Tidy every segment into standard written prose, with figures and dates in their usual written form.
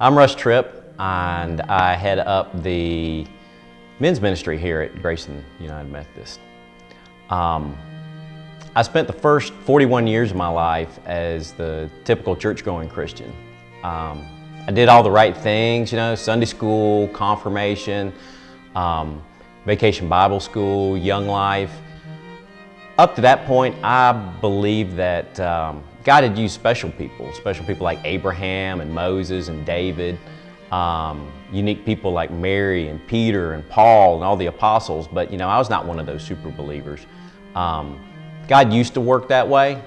I'm Russ Tripp, and I head up the men's ministry here at Grayson United Methodist. I spent the first 41 years of my life as the typical church-going Christian. I did all the right things, Sunday school, confirmation, vacation Bible school, young life. Up to that point, I believed that God had used special people like Abraham and Moses and David, unique people like Mary and Peter and Paul and all the apostles, but I was not one of those super believers. God used to work that way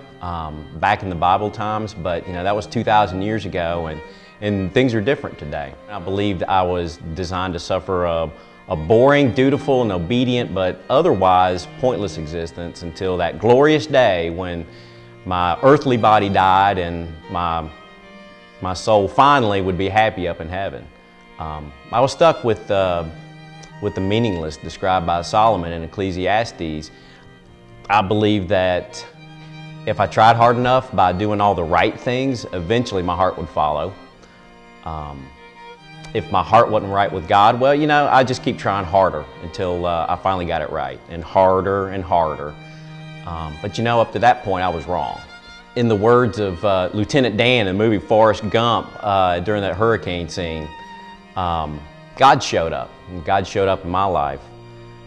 back in the Bible times, but that was 2,000 years ago, and things are different today. I believed I was designed to suffer a boring, dutiful, and obedient, but otherwise pointless existence until that glorious day when my earthly body died and my soul finally would be happy up in heaven. I was stuck with the meaningless described by Solomon in Ecclesiastes. I believe that if I tried hard enough by doing all the right things, eventually my heart would follow. If my heart wasn't right with God, well, I'd just keep trying harder until I finally got it right, and harder and harder. But up to that point, I was wrong. In the words of Lieutenant Dan in the movie Forrest Gump, during that hurricane scene, God showed up. And God showed up in my life.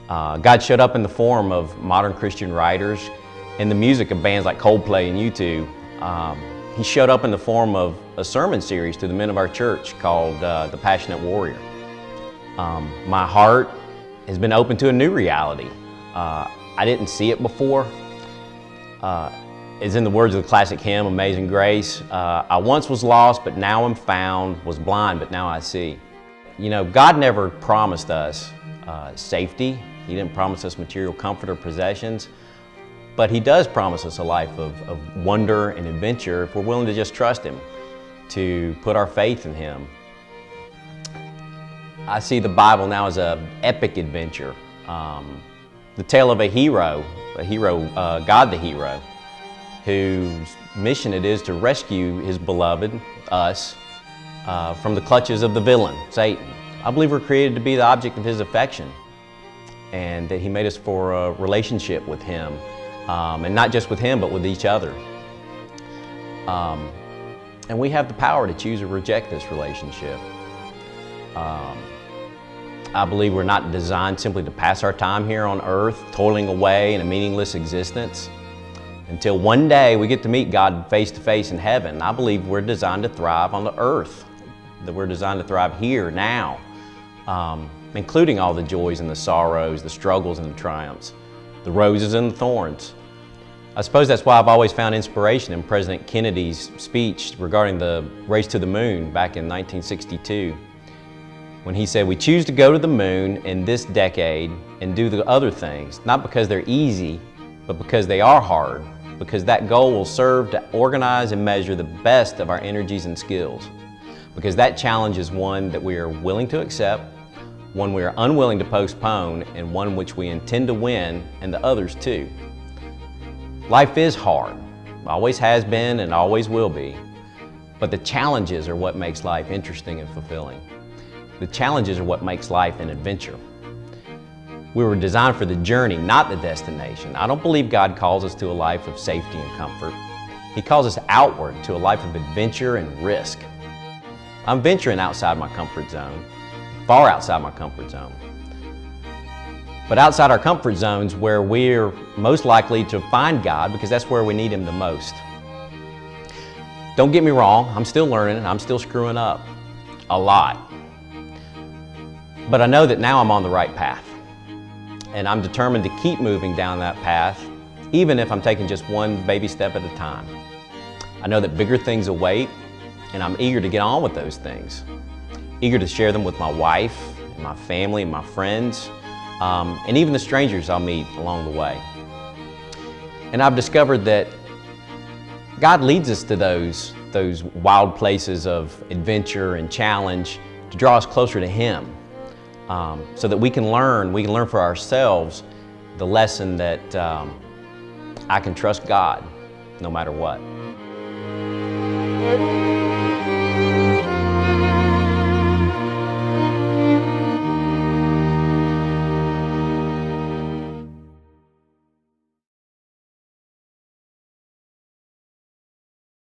God showed up in the form of modern Christian writers and the music of bands like Coldplay and U2. He showed up in the form of a sermon series to the men of our church called The Passionate Warrior. My heart has been open to a new reality. I didn't see it before. It's in the words of the classic hymn, Amazing Grace. I once was lost, but now am found, was blind, but now I see. God never promised us safety. He didn't promise us material comfort or possessions. But He does promise us a life of wonder and adventure if we're willing to just trust Him, to put our faith in Him. I see the Bible now as an epic adventure. The tale of a hero, God the hero, whose mission it is to rescue His beloved, us, from the clutches of the villain, Satan. I believe we're created to be the object of His affection, and that He made us for a relationship with Him. And not just with Him, but with each other. And we have the power to choose or reject this relationship. I believe we're not designed simply to pass our time here on earth, toiling away in a meaningless existence, until one day we get to meet God face to face in heaven. I believe we're designed to thrive on the earth, that we're designed to thrive here, now, including all the joys and the sorrows, the struggles and the triumphs, the roses and the thorns. I suppose that's why I've always found inspiration in President Kennedy's speech regarding the race to the moon back in 1962, when he said, "We choose to go to the moon in this decade and do the other things, not because they're easy, but because they are hard, because that goal will serve to organize and measure the best of our energies and skills, because that challenge is one that we are willing to accept, one we are unwilling to postpone, and one which we intend to win, and the others too." Life is hard, always has been and always will be, but the challenges are what makes life interesting and fulfilling. The challenges are what makes life an adventure. We were designed for the journey, not the destination. I don't believe God calls us to a life of safety and comfort. He calls us outward to a life of adventure and risk. I'm venturing outside my comfort zone, far outside my comfort zone. But outside our comfort zones where we're most likely to find God, because that's where we need Him the most. Don't get me wrong, I'm still learning, I'm still screwing up a lot. But I know that now I'm on the right path. And I'm determined to keep moving down that path, even if I'm taking just one baby step at a time. I know that bigger things await, and I'm eager to get on with those things. Eager to share them with my wife, and my family, and my friends, and even the strangers I'll meet along the way. And I've discovered that God leads us to those wild places of adventure and challenge to draw us closer to Him, so that we can learn for ourselves the lesson that I can trust God no matter what.